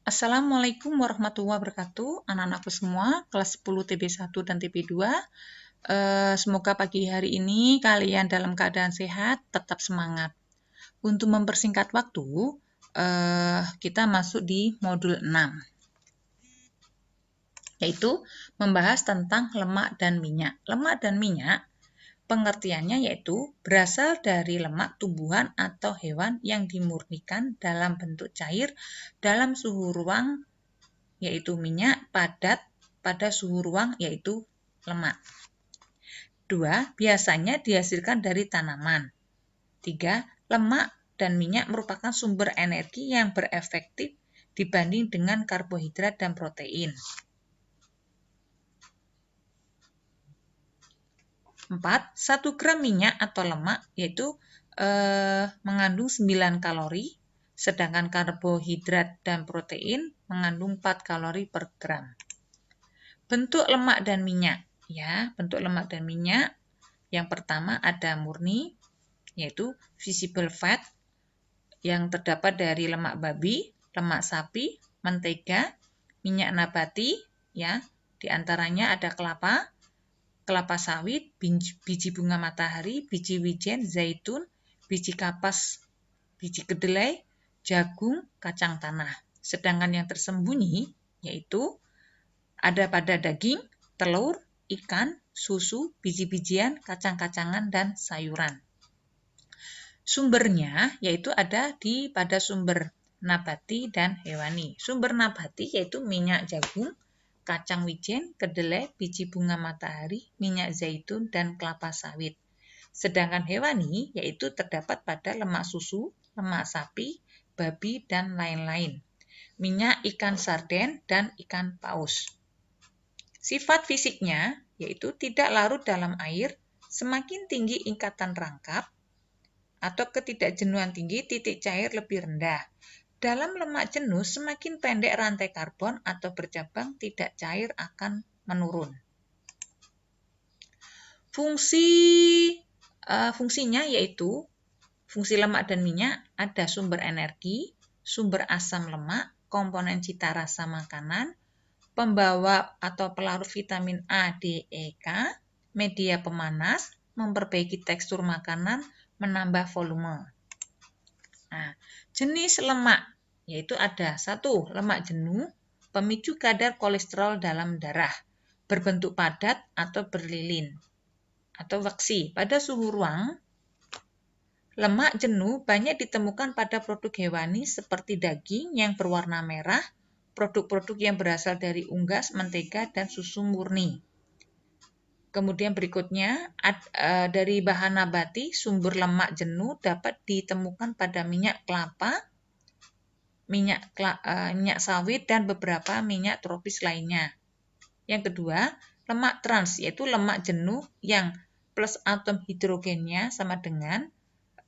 Assalamualaikum warahmatullahi wabarakatuh, anak-anakku semua, kelas 10 TB1 dan TB2. Semoga pagi hari ini kalian dalam keadaan sehat, tetap semangat. Untuk mempersingkat waktu, kita masuk di modul 6, yaitu membahas tentang lemak dan minyak. Lemak dan minyak, pengertiannya yaitu berasal dari lemak tumbuhan atau hewan yang dimurnikan dalam bentuk cair dalam suhu ruang, yaitu minyak padat pada suhu ruang, yaitu lemak. 2. Biasanya dihasilkan dari tanaman. 3. Lemak dan minyak merupakan sumber energi yang berefektif dibanding dengan karbohidrat dan protein. 4. 1 gram minyak atau lemak yaitu mengandung 9 kalori, sedangkan karbohidrat dan protein mengandung 4 kalori per gram. Bentuk lemak dan minyak, ya, bentuk lemak dan minyak. Yang pertama ada murni, yaitu visible fat, yang terdapat dari lemak babi, lemak sapi, mentega, minyak nabati, ya, diantaranya ada kelapa sawit, biji bunga matahari, biji wijen, zaitun, biji kapas, biji kedelai, jagung, kacang tanah. Sedangkan yang tersembunyi yaitu ada pada daging, telur, ikan, susu, biji-bijian, kacang-kacangan, dan sayuran. Sumbernya yaitu ada pada sumber nabati dan hewani. Sumber nabati yaitu minyak jagung, kacang wijen, kedelai, biji bunga matahari, minyak zaitun, dan kelapa sawit. Sedangkan hewani yaitu terdapat pada lemak susu, lemak sapi, babi, dan lain-lain. Minyak ikan sarden dan ikan paus. Sifat fisiknya yaitu tidak larut dalam air, semakin tinggi ikatan rangkap atau ketidakjenuhan tinggi, titik cair lebih rendah. Dalam lemak jenuh, semakin pendek rantai karbon atau bercabang, tidak cair akan menurun. Fungsinya yaitu fungsi lemak dan minyak ada sumber energi, sumber asam lemak, komponen cita rasa makanan, pembawa atau pelarut vitamin A, D, E, K, media pemanas, memperbaiki tekstur makanan, menambah volume. Nah, jenis lemak yaitu ada 1. Lemak jenuh, pemicu kadar kolesterol dalam darah, berbentuk padat atau berlilin atau waksi. Pada suhu ruang, lemak jenuh banyak ditemukan pada produk hewani seperti daging yang berwarna merah, produk-produk yang berasal dari unggas, mentega, dan susu murni. Kemudian berikutnya, dari bahan nabati, sumber lemak jenuh dapat ditemukan pada minyak kelapa, minyak sawit, dan beberapa minyak tropis lainnya. Yang kedua, lemak trans, yaitu lemak jenuh yang plus atom hidrogennya sama dengan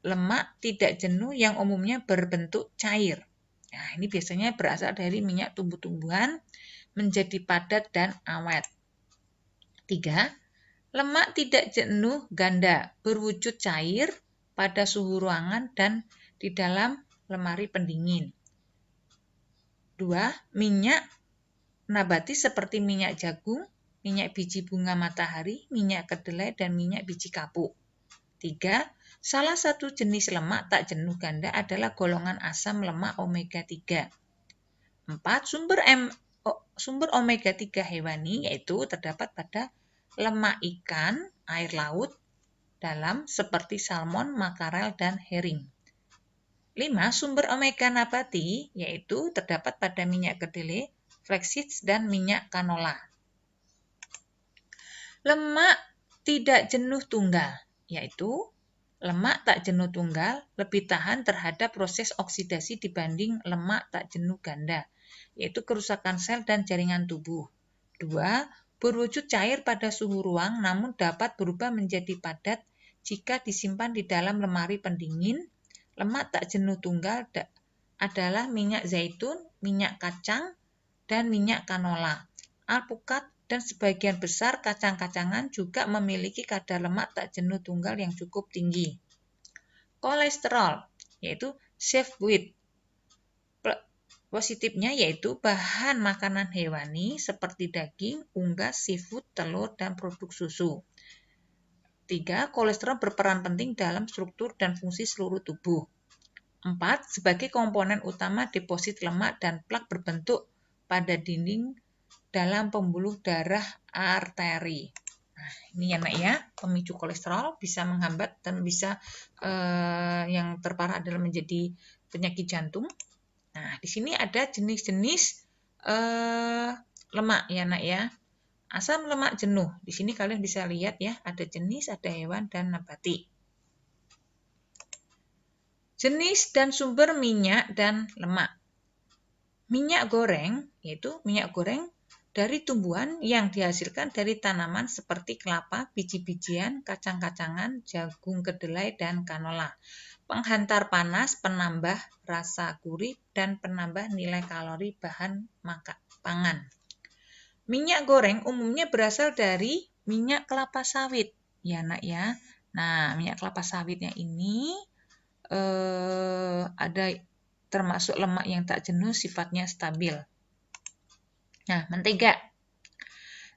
lemak tidak jenuh yang umumnya berbentuk cair. Nah, ini biasanya berasal dari minyak tumbuh-tumbuhan menjadi padat dan awet. 3. Lemak tidak jenuh ganda, berwujud cair pada suhu ruangan dan di dalam lemari pendingin. 2. Minyak nabati seperti minyak jagung, minyak biji bunga matahari, minyak kedelai, dan minyak biji kapuk. 3. Salah satu jenis lemak tak jenuh ganda adalah golongan asam lemak omega 3. 4. Sumber omega 3 hewani yaitu terdapat pada lemak ikan, air laut, dalam seperti salmon, makarel, dan herring. 5. Sumber omega nabati yaitu terdapat pada minyak kedelai, flaxseed, dan minyak kanola. Lemak tidak jenuh tunggal yaitu lemak tak jenuh tunggal lebih tahan terhadap proses oksidasi dibanding lemak tak jenuh ganda, yaitu kerusakan sel dan jaringan tubuh. 2. Berwujud cair pada suhu ruang namun dapat berubah menjadi padat jika disimpan di dalam lemari pendingin. Lemak tak jenuh tunggal adalah minyak zaitun, minyak kacang, dan minyak kanola. Alpukat dan sebagian besar kacang-kacangan juga memiliki kadar lemak tak jenuh tunggal yang cukup tinggi. Kolesterol, yaitu safe weight, Positifnya yaitu bahan makanan hewani seperti daging, unggas, seafood, telur, dan produk susu. 3. Kolesterol berperan penting dalam struktur dan fungsi seluruh tubuh. 4. Sebagai komponen utama deposit lemak dan plak berbentuk pada dinding dalam pembuluh darah arteri. Nah, ini ya nak ya, pemicu kolesterol bisa menghambat dan bisa yang terparah adalah menjadi penyakit jantung. Nah, di sini ada jenis-jenis lemak ya nak ya. Asam lemak jenuh. Di sini kalian bisa lihat ya, ada jenis, ada hewan, dan nabati. Jenis dan sumber minyak dan lemak. Minyak goreng, yaitu minyak goreng dari tumbuhan yang dihasilkan dari tanaman seperti kelapa, biji-bijian, kacang-kacangan, jagung kedelai, dan kanola. Penghantar panas, penambah rasa gurih, dan penambah nilai kalori bahan pangan. Minyak goreng umumnya berasal dari minyak kelapa sawit, ya nak ya. Nah, minyak kelapa sawitnya ini ada termasuk lemak yang tak jenuh, sifatnya stabil. Nah, mentega.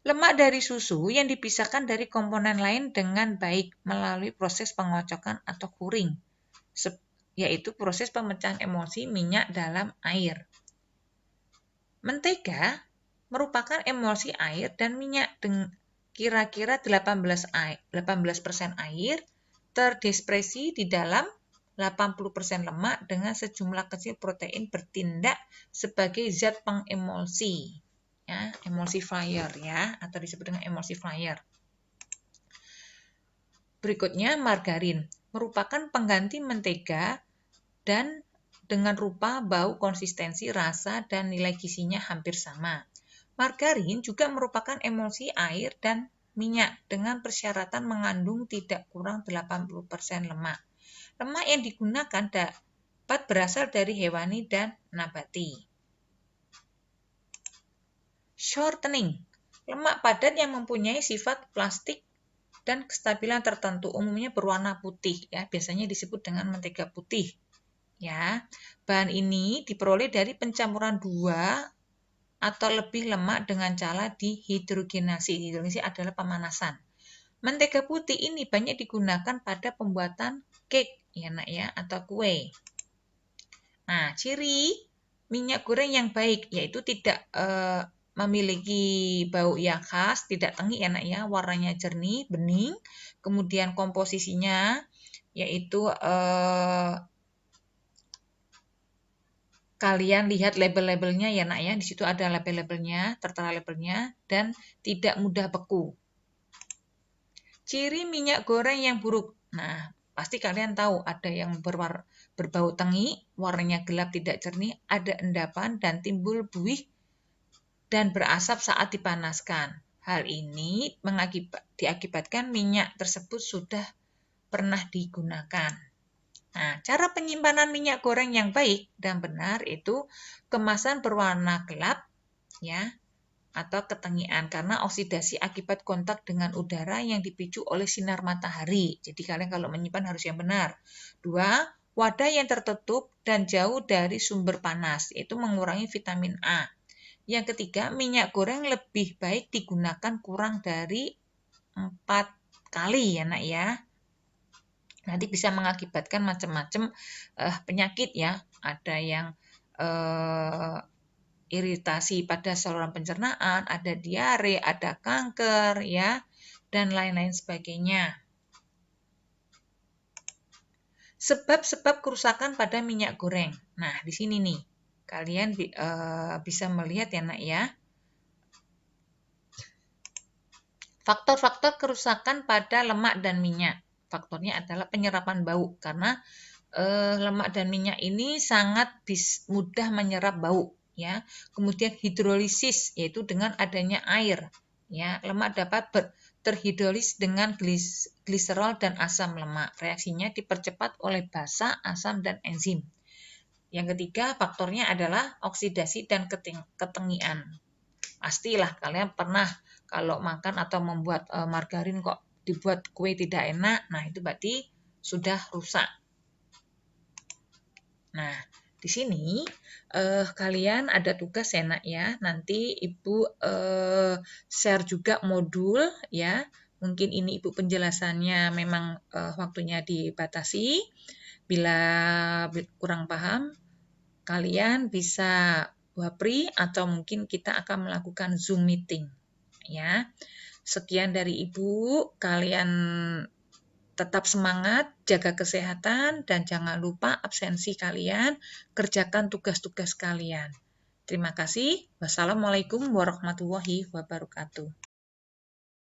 Lemak dari susu yang dipisahkan dari komponen lain dengan baik melalui proses pengocokan atau curing, yaitu proses pemecahan emulsi minyak dalam air. Mentega merupakan emulsi air dan minyak kira-kira 18% air terdispersi di dalam 80% lemak dengan sejumlah kecil protein bertindak sebagai zat pengemulsi. Ya, emulsifier ya, atau disebut dengan emulsifier. Berikutnya margarin merupakan pengganti mentega dan dengan rupa, bau, konsistensi, rasa, dan nilai gizinya hampir sama. Margarin juga merupakan emulsi air dan minyak dengan persyaratan mengandung tidak kurang 80% lemak. Lemak yang digunakan dapat berasal dari hewani dan nabati. Shortening, lemak padat yang mempunyai sifat plastik dan kestabilan tertentu, umumnya berwarna putih ya, biasanya disebut dengan mentega putih. Ya, bahan ini diperoleh dari pencampuran 2 atau lebih lemak dengan cara dihidrogenasi. Hidrogenasi adalah pemanasan. Mentega putih ini banyak digunakan pada pembuatan cake ya nak ya, atau kue. Nah, ciri minyak goreng yang baik yaitu tidak memiliki bau yang khas, tidak tengik ya nak ya, warnanya jernih, bening, kemudian komposisinya yaitu kalian lihat label-labelnya ya nak ya, di situ ada label-labelnya, tertera labelnya, dan tidak mudah beku. Ciri minyak goreng yang buruk. Nah, pasti kalian tahu ada yang berbau tengik, warnanya gelap tidak jernih, ada endapan dan timbul buih dan berasap saat dipanaskan. Hal ini diakibatkan minyak tersebut sudah pernah digunakan. Nah, cara penyimpanan minyak goreng yang baik dan benar itu kemasan berwarna gelap ya, atau ketengian karena oksidasi akibat kontak dengan udara yang dipicu oleh sinar matahari. Jadi kalian kalau menyimpan harus yang benar. 2, wadah yang tertutup dan jauh dari sumber panas, yaitu mengurangi vitamin A. Yang ketiga, minyak goreng lebih baik digunakan kurang dari 4 kali ya nak ya. Nanti bisa mengakibatkan macam-macam penyakit ya. Ada yang iritasi pada saluran pencernaan, ada diare, ada kanker ya, dan lain-lain sebagainya. Sebab-sebab kerusakan pada minyak goreng. Nah, di sini nih, kalian bisa melihat ya nak ya. Faktor-faktor kerusakan pada lemak dan minyak. Faktornya adalah penyerapan bau, karena lemak dan minyak ini sangat mudah menyerap bau. Ya, kemudian hidrolisis, yaitu dengan adanya air. Ya, lemak dapat terhidrolis dengan gliserol dan asam lemak. Reaksinya dipercepat oleh basa, asam, dan enzim. Yang ketiga, faktornya adalah oksidasi dan ketengian. Pastilah kalian pernah kalau makan atau membuat margarin kok dibuat kue tidak enak, nah itu berarti sudah rusak. Nah, Di sini kalian ada tugas ya nak ya. Nanti Ibu share juga modul ya. Mungkin ini Ibu penjelasannya memang waktunya dibatasi. Bila kurang paham, kalian bisa wapri atau mungkin kita akan melakukan Zoom meeting ya. Sekian dari Ibu, kalian tetap semangat, jaga kesehatan, dan jangan lupa absensi kalian, kerjakan tugas-tugas kalian. Terima kasih. Wassalamualaikum warahmatullahi wabarakatuh.